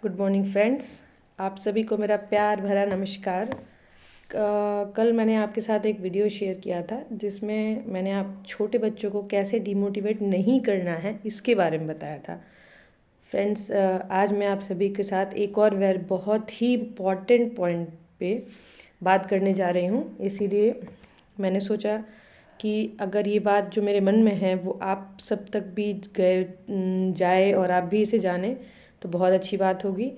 Good morning friends. आप सभी को मेरा प्यार भरा नमस्कार। कल मैंने आपके साथ एक वीडियो शेयर किया था जिसमें मैंने आप छोटे बच्चों को कैसे डिमोटिवेट नहीं करना है इसके बारे में बताया था। फ्रेंड्स, आज मैं आप सभी के साथ एक और बहुत ही इम्पॉर्टेंट पॉइंट पे बात करने जा रही हूँ। इसीलिए मैंने सोचा कि अगर ये बात जो मेरे मन में है वो आप सब तक भी जाए और आप भी इसे जानें तो बहुत अच्छी बात होगी।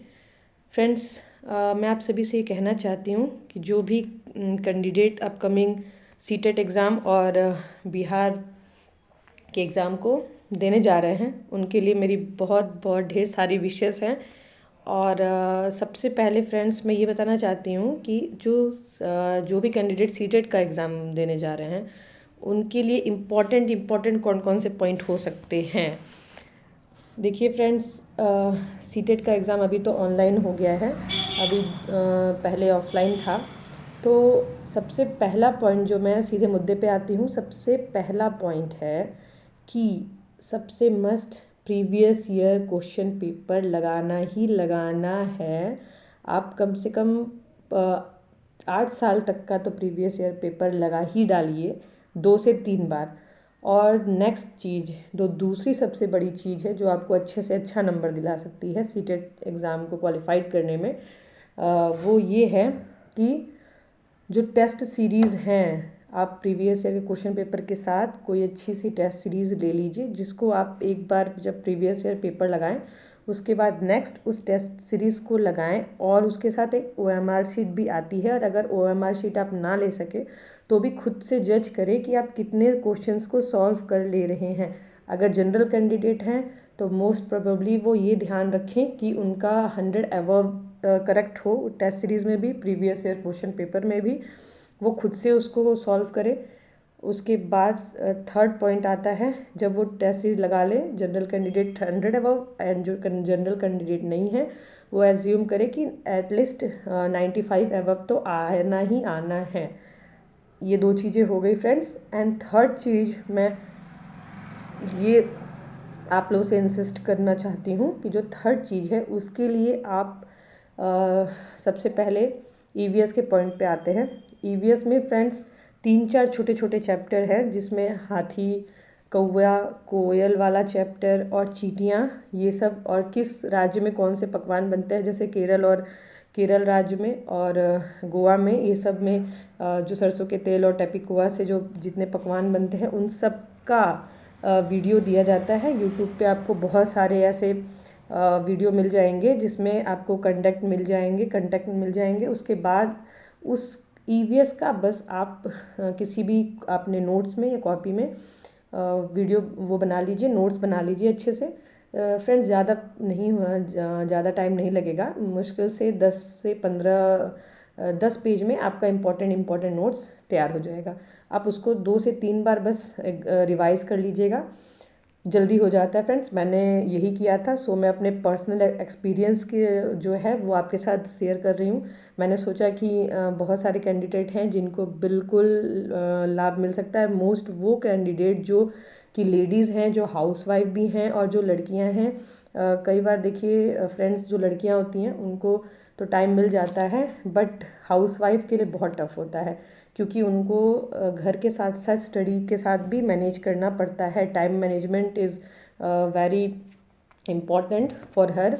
फ्रेंड्स, मैं आप सभी से ये कहना चाहती हूँ कि जो भी कैंडिडेट अपकमिंग सीटेट एग्ज़ाम और बिहार के एग्ज़ाम को देने जा रहे हैं उनके लिए मेरी बहुत बहुत ढेर सारी विशेस हैं। और सबसे पहले फ्रेंड्स मैं ये बताना चाहती हूँ कि जो भी कैंडिडेट सीटेट का एग्ज़ाम देने जा रहे हैं उनके लिए इम्पॉर्टेंट कौन कौन से पॉइंट हो सकते हैं। देखिए फ्रेंड्स, सीटेट का एग्ज़ाम अभी तो ऑनलाइन हो गया है, अभी पहले ऑफलाइन था। तो सबसे पहला पॉइंट जो मैं सीधे मुद्दे पे आती हूँ, सबसे पहला पॉइंट है कि सबसे must previous year question paper लगाना ही लगाना है। आप कम से कम 8 साल तक का तो प्रीवियस ईयर पेपर लगा ही डालिए 2 से 3 बार। और नेक्स्ट चीज़ जो दूसरी सबसे बड़ी चीज़ है जो आपको अच्छे से अच्छा नंबर दिला सकती है सीटेट एग्ज़ाम को क्वालिफाइड करने में, वो ये है कि जो टेस्ट सीरीज़ हैं, आप प्रीवियस ईयर के क्वेश्चन पेपर के साथ कोई अच्छी सी टेस्ट सीरीज़ ले लीजिए जिसको आप एक बार जब प्रीवियस ईयर पेपर लगाएं उसके बाद नेक्स्ट उस टेस्ट सीरीज़ को लगाएं। और उसके साथ एक OMR शीट भी आती है, और अगर OMR शीट आप ना ले सके तो भी खुद से जज करें कि आप कितने क्वेश्चंस को सॉल्व कर ले रहे हैं। अगर जनरल कैंडिडेट हैं तो मोस्ट प्रोबेबली वो ये ध्यान रखें कि उनका 100 अबव करेक्ट हो टेस्ट सीरीज़ में भी, प्रीवियस ईयर क्वेश्चन पेपर में भी, वो खुद से उसको सॉल्व करें। उसके बाद थर्ड पॉइंट आता है, जब वो टेस्ट सीरीज लगा ले जनरल कैंडिडेट 100 अबव, एंड जो जनरल कैंडिडेट नहीं है वो एज्यूम करे कि एटलीस्ट 95 अबव तो आना ही आना है। ये 2 चीज़ें हो गई फ्रेंड्स। एंड थर्ड चीज़ मैं ये आप लोगों से इंसिस्ट करना चाहती हूँ कि जो थर्ड चीज़ है उसके लिए आप सबसे पहले EVS के पॉइंट पे आते हैं। EVS में फ्रेंड्स 3-4 छोटे छोटे चैप्टर हैं जिसमें हाथी, कौवा, कोयल वाला चैप्टर और चींटियाँ, ये सब, और किस राज्य में कौन से पकवान बनते हैं, जैसे केरल राज्य में और गोवा में, ये सब में जो सरसों के तेल और टैपिकोआ से जो जितने पकवान बनते हैं उन सब का वीडियो दिया जाता है। यूट्यूब पे आपको बहुत सारे ऐसे वीडियो मिल जाएंगे जिसमें आपको कंटेक्ट मिल जाएंगे। उसके बाद उस EVS का बस आप किसी भी अपने नोट्स में या कॉपी में वीडियो वो बना लीजिए, नोट्स बना लीजिए अच्छे से। फ्रेंड्स, ज़्यादा टाइम नहीं लगेगा, मुश्किल से 10 पेज में आपका इम्पॉर्टेंट नोट्स तैयार हो जाएगा। आप उसको 2 से 3 बार बस रिवाइज़ कर लीजिएगा, जल्दी हो जाता है फ्रेंड्स। मैंने यही किया था, सो मैं अपने पर्सनल एक्सपीरियंस के जो है वो आपके साथ शेयर कर रही हूँ। मैंने सोचा कि बहुत सारे कैंडिडेट हैं जिनको बिल्कुल लाभ मिल सकता है। मोस्ट वो कैंडिडेट जो कि लेडीज़ हैं, जो हाउसवाइफ भी हैं और जो लड़कियां हैं। कई बार देखिए फ्रेंड्स, जो लड़कियां होती हैं उनको तो टाइम मिल जाता है, बट हाउसवाइफ के लिए बहुत टफ होता है क्योंकि उनको घर के साथ साथ स्टडी के साथ भी मैनेज करना पड़ता है। Time management is very important for her.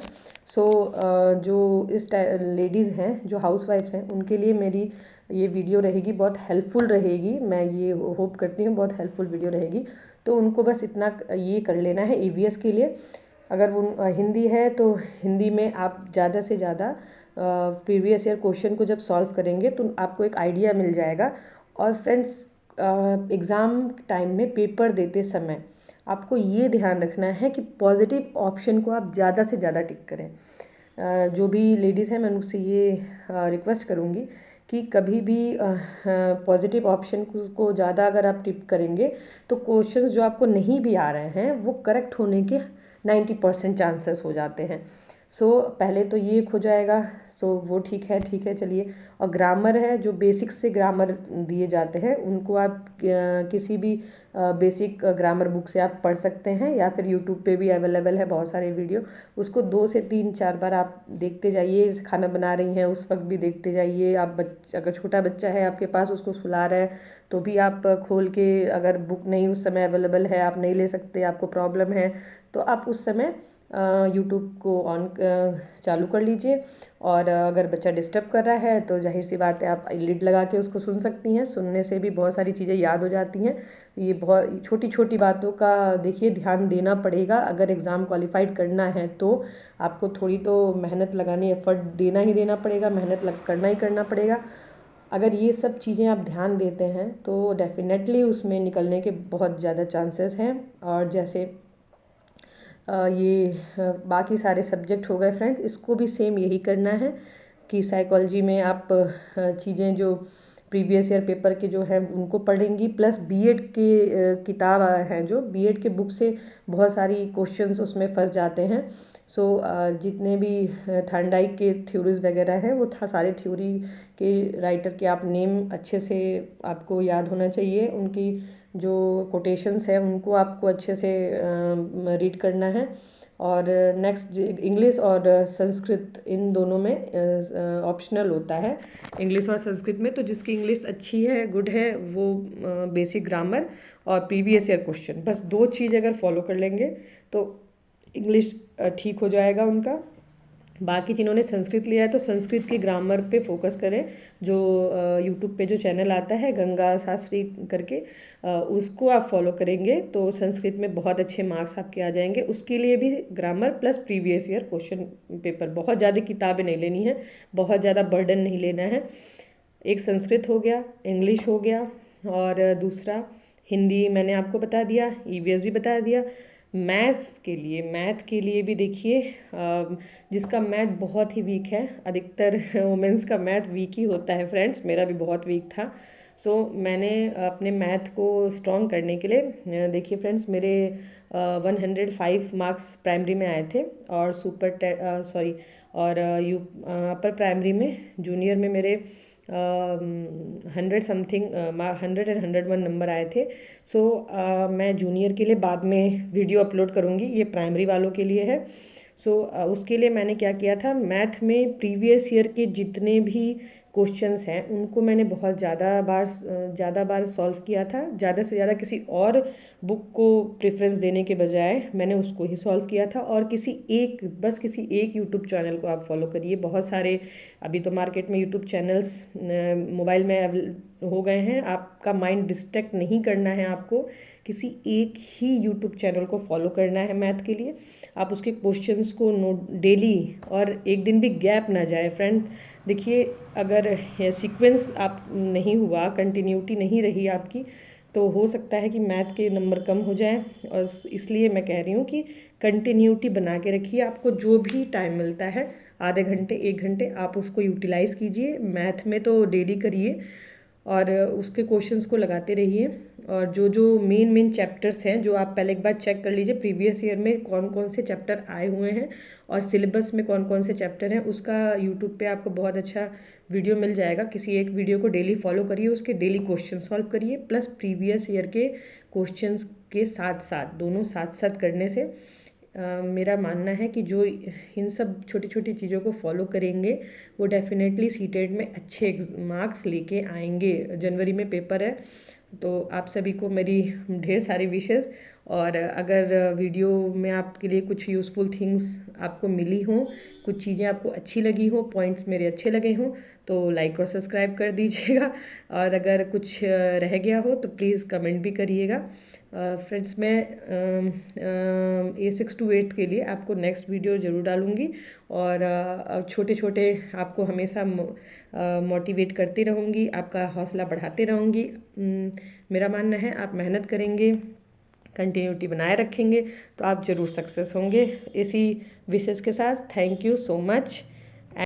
So जो इस लेडीज़ हैं जो हाउसवाइफ्स हैं उनके लिए मेरी ये वीडियो रहेगी, बहुत हेल्पफुल रहेगी। मैं ये होप करती हूँ बहुत हेल्पफुल वीडियो रहेगी। तो उनको बस इतना ये कर लेना है EVS के लिए। अगर वो हिंदी है तो हिंदी में आप ज़्यादा से ज़्यादा प्रीवियस ईयर क्वेश्चन को जब सॉल्व करेंगे तो आपको एक आइडिया मिल जाएगा। और फ्रेंड्स, एग्ज़ाम टाइम में पेपर देते समय आपको ये ध्यान रखना है कि पॉजिटिव ऑप्शन को आप ज़्यादा से ज़्यादा टिक करें। जो भी लेडीज़ हैं मैं उनसे ये रिक्वेस्ट करूँगी कि कभी भी पॉजिटिव ऑप्शन को ज़्यादा अगर आप टिक करेंगे तो क्वेश्चंस जो आपको नहीं भी आ रहे हैं वो करेक्ट होने के 90% चांसेस हो जाते हैं। सो पहले तो ये हो जाएगा। सो वो ठीक है चलिए। और ग्रामर है, जो बेसिक्स से ग्रामर दिए जाते हैं उनको आप किसी भी बेसिक ग्रामर बुक से आप पढ़ सकते हैं, या फिर यूट्यूब पे भी अवेलेबल है बहुत सारे वीडियो। उसको 2 से 3-4 बार आप देखते जाइए। खाना बना रही हैं उस वक्त भी देखते जाइए। आप अगर छोटा बच्चा है आपके पास, उसको सुला रहे हैं तो भी आप खोल के, अगर बुक नहीं उस समय अवेलेबल है, आप नहीं ले सकते, आपको प्रॉब्लम है, तो आप उस समय यूट्यूब को ऑन चालू कर लीजिए। और अगर बच्चा डिस्टर्ब कर रहा है तो जाहिर सी बात है आप लिड लगा के उसको सुन सकती हैं। सुनने से भी बहुत सारी चीज़ें याद हो जाती हैं। ये बहुत छोटी छोटी बातों का देखिए ध्यान देना पड़ेगा। अगर एग्ज़ाम क्वालिफाइड करना है तो आपको थोड़ी तो मेहनत लगानी, एफर्ट देना ही देना पड़ेगा, करना ही करना पड़ेगा। अगर ये सब चीज़ें आप ध्यान देते हैं तो डेफिनेटली उसमें निकलने के बहुत ज़्यादा चांसेस हैं। और जैसे बाकी सारे सब्जेक्ट हो गए फ्रेंड्स, इसको भी सेम यही करना है कि साइकोलॉजी में आप चीज़ें जो प्रीवियस ईयर पेपर के जो हैं उनको पढ़ेंगी, प्लस बीएड के किताब हैं, जो बीएड के बुक से बहुत सारी क्वेश्चंस उसमें फंस जाते हैं। सो जितने भी थॉर्नडाइक के थ्योरीज वगैरह हैं वो सारे थ्योरी के राइटर के आप नेम अच्छे से आपको याद होना चाहिए। उनकी जो कोटेशंस है उनको आपको अच्छे से रीड करना है। और नेक्स्ट इंग्लिश और संस्कृत, इन दोनों में ऑप्शनल होता है, इंग्लिश और संस्कृत में। तो जिसकी इंग्लिश अच्छी है, गुड है, वो बेसिक ग्रामर और प्रीवियस ईयर क्वेश्चन, बस 2 चीज़ अगर फॉलो कर लेंगे तो इंग्लिश ठीक हो जाएगा उनका। बाकी जिन्होंने संस्कृत लिया है तो संस्कृत के ग्रामर पे फोकस करें। जो यूट्यूब पे जो चैनल आता है गंगा शास्त्री करके, उसको आप फॉलो करेंगे तो संस्कृत में बहुत अच्छे मार्क्स आपके आ जाएंगे। उसके लिए भी grammar plus previous year question paper, बहुत ज़्यादा किताबें नहीं लेनी है, बहुत ज़्यादा बर्डन नहीं लेना है। एक संस्कृत हो गया, इंग्लिश हो गया, और दूसरा हिंदी मैंने आपको बता दिया, ईवीएस भी बता दिया। मैथ के लिए भी देखिए, जिसका मैथ बहुत ही वीक है, अधिकतर वुमेंस का मैथ वीक ही होता है फ्रेंड्स, मेरा भी बहुत वीक था। सो मैंने अपने मैथ को स्ट्रॉन्ग करने के लिए, देखिए फ्रेंड्स, मेरे 105 मार्क्स प्राइमरी में आए थे, और अपर प्राइमरी में, जूनियर में मेरे 101 नंबर आए थे। सो मैं जूनियर के लिए बाद में वीडियो अपलोड करूँगी, ये प्राइमरी वालों के लिए है। सो उसके लिए मैंने क्या किया था, मैथ में प्रीवियस ईयर के जितने भी क्वेश्चंस हैं उनको मैंने बहुत ज़्यादा बार सॉल्व किया था। ज़्यादा से ज़्यादा किसी और बुक को प्रेफरेंस देने के बजाय मैंने उसको ही सॉल्व किया था। और किसी एक यूट्यूब चैनल को आप फॉलो करिए। बहुत सारे अभी तो मार्केट में यूट्यूब चैनल्स मोबाइल में हो गए हैं। आपका माइंड डिस्ट्रैक्ट नहीं करना है, आपको किसी एक ही यूट्यूब चैनल को फॉलो करना है मैथ के लिए। आप उसके क्वेश्चंस को नोट डेली, और एक दिन भी गैप ना जाए फ्रेंड। देखिए अगर सीक्वेंस आप नहीं हुआ, कंटिन्यूटी नहीं रही आपकी, तो हो सकता है कि मैथ के नंबर कम हो जाए। और इसलिए मैं कह रही हूँ कि कंटिन्यूटी बना के रखिए। आपको जो भी टाइम मिलता है, आधे घंटे 1 घंटे, आप उसको यूटिलाइज़ कीजिए। मैथ में तो डेली करिए और उसके क्वेश्चंस को लगाते रहिए। और जो जो मेन चैप्टर्स हैं, जो आप पहले एक बार चेक कर लीजिए प्रीवियस ईयर में कौन कौन से चैप्टर आए हुए हैं और सिलेबस में कौन कौन से चैप्टर हैं, उसका यूट्यूब पे आपको बहुत अच्छा वीडियो मिल जाएगा। किसी एक वीडियो को डेली फॉलो करिए, उसके डेली क्वेश्चन सॉल्व करिए, प्लस प्रीवियस ईयर के क्वेश्चंस के साथ साथ, दोनों साथ साथ करने से मेरा मानना है कि जो इन सब छोटी छोटी चीज़ों को फॉलो करेंगे वो डेफिनेटली सीटेट में अच्छे मार्क्स लेके आएंगे। जनवरी में पेपर है, तो आप सभी को मेरी ढेर सारी विशेज़। और अगर वीडियो में आपके लिए कुछ यूज़फुल थिंग्स आपको मिली हों, कुछ चीज़ें आपको अच्छी लगी हो, पॉइंट्स मेरे अच्छे लगे हों, तो लाइक और सब्सक्राइब कर दीजिएगा। और अगर कुछ रह गया हो तो प्लीज़ कमेंट भी करिएगा। फ्रेंड्स, मैं A6 to 8 के लिए आपको नेक्स्ट वीडियो ज़रूर डालूँगी। और छोटे छोटे आपको हमेशा मोटिवेट करती रहूँगी, आपका हौसला बढ़ाते रहूँगी। मेरा मानना है आप मेहनत करेंगे, कंटिन्यूटी बनाए रखेंगे तो आप ज़रूर सक्सेस होंगे। इसी विशेष के साथ थैंक यू सो मच।